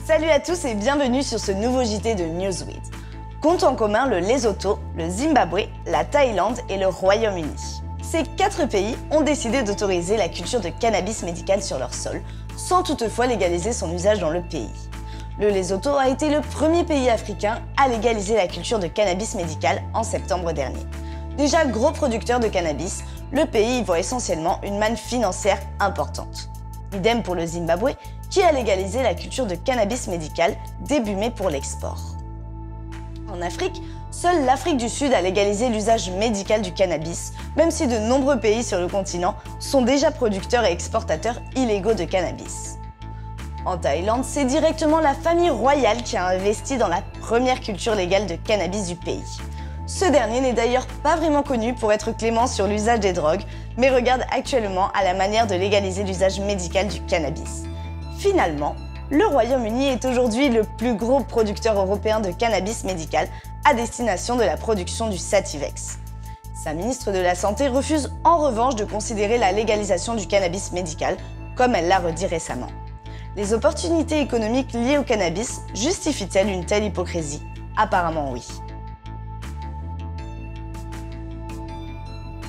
Salut à tous et bienvenue sur ce nouveau JT de Newsweed. Comptent en commun le Lesotho, le Zimbabwe, la Thaïlande et le Royaume-Uni. Ces 4 pays ont décidé d'autoriser la culture de cannabis médical sur leur sol, sans toutefois légaliser son usage dans le pays. Le Lesotho a été le premier pays africain à légaliser la culture de cannabis médical en septembre dernier. Déjà gros producteur de cannabis, le pays y voit essentiellement une manne financière importante. Idem pour le Zimbabwe, qui a légalisé la culture de cannabis médical début mai pour l'export. En Afrique, seule l'Afrique du Sud a légalisé l'usage médical du cannabis, même si de nombreux pays sur le continent sont déjà producteurs et exportateurs illégaux de cannabis. En Thaïlande, c'est directement la famille royale qui a investi dans la première culture légale de cannabis du pays. Ce dernier n'est d'ailleurs pas vraiment connu pour être clément sur l'usage des drogues, mais regarde actuellement à la manière de légaliser l'usage médical du cannabis. Finalement, le Royaume-Uni est aujourd'hui le plus gros producteur européen de cannabis médical à destination de la production du Sativex. Sa ministre de la Santé refuse en revanche de considérer la légalisation du cannabis médical, comme elle l'a redit récemment. Les opportunités économiques liées au cannabis justifient-elles une telle hypocrisie? Apparemment oui.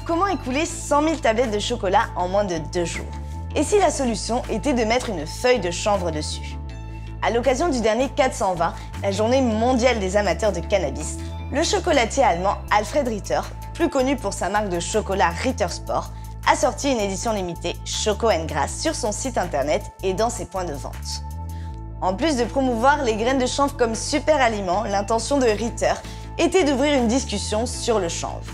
Comment écouler 100 000 tablettes de chocolat en moins de 2 jours? Et si la solution était de mettre une feuille de chanvre dessus? À l'occasion du dernier 420, la journée mondiale des amateurs de cannabis, le chocolatier allemand Alfred Ritter, plus connu pour sa marque de chocolat Ritter Sport, a sorti une édition limitée Choco & Grass sur son site internet et dans ses points de vente. En plus de promouvoir les graines de chanvre comme super aliment, l'intention de Ritter était d'ouvrir une discussion sur le chanvre.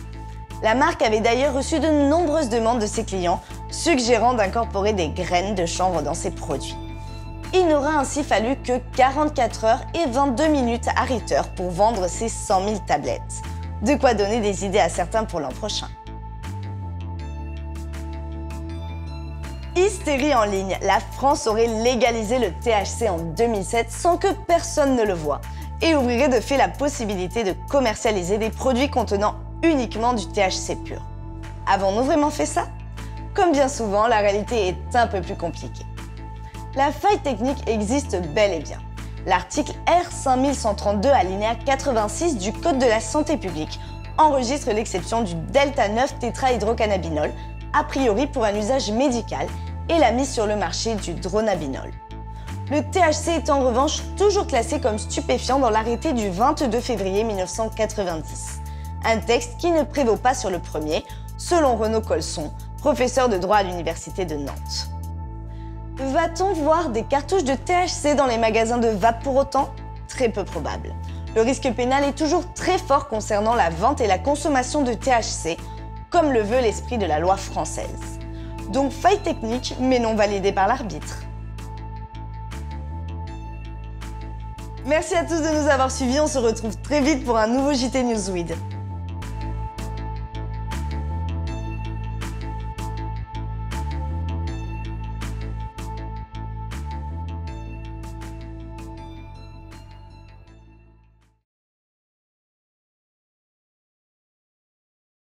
La marque avait d'ailleurs reçu de nombreuses demandes de ses clients suggérant d'incorporer des graines de chanvre dans ses produits. Il n'aura ainsi fallu que 44 heures et 22 minutes à Ritter pour vendre ses 100 000 tablettes. De quoi donner des idées à certains pour l'an prochain. Hystérie en ligne, la France aurait légalisé le THC en 2007 sans que personne ne le voie et ouvrirait de fait la possibilité de commercialiser des produits contenant uniquement du THC pur. Avons-nous vraiment fait ça? Comme bien souvent, la réalité est un peu plus compliquée. La faille technique existe bel et bien. L'article R5132 alinéa 86 du Code de la santé publique enregistre l'exception du delta-9 tétrahydrocannabinol, a priori pour un usage médical, et la mise sur le marché du dronabinol. Le THC est en revanche toujours classé comme stupéfiant dans l'arrêté du 22 février 1990. Un texte qui ne prévaut pas sur le premier, selon Renaud Colson, professeur de droit à l'université de Nantes. Va-t-on voir des cartouches de THC dans les magasins de vape pour autant? Très peu probable. Le risque pénal est toujours très fort concernant la vente et la consommation de THC, comme le veut l'esprit de la loi française. Donc faille technique, mais non validée par l'arbitre. Merci à tous de nous avoir suivis, on se retrouve très vite pour un nouveau JT Newsweed.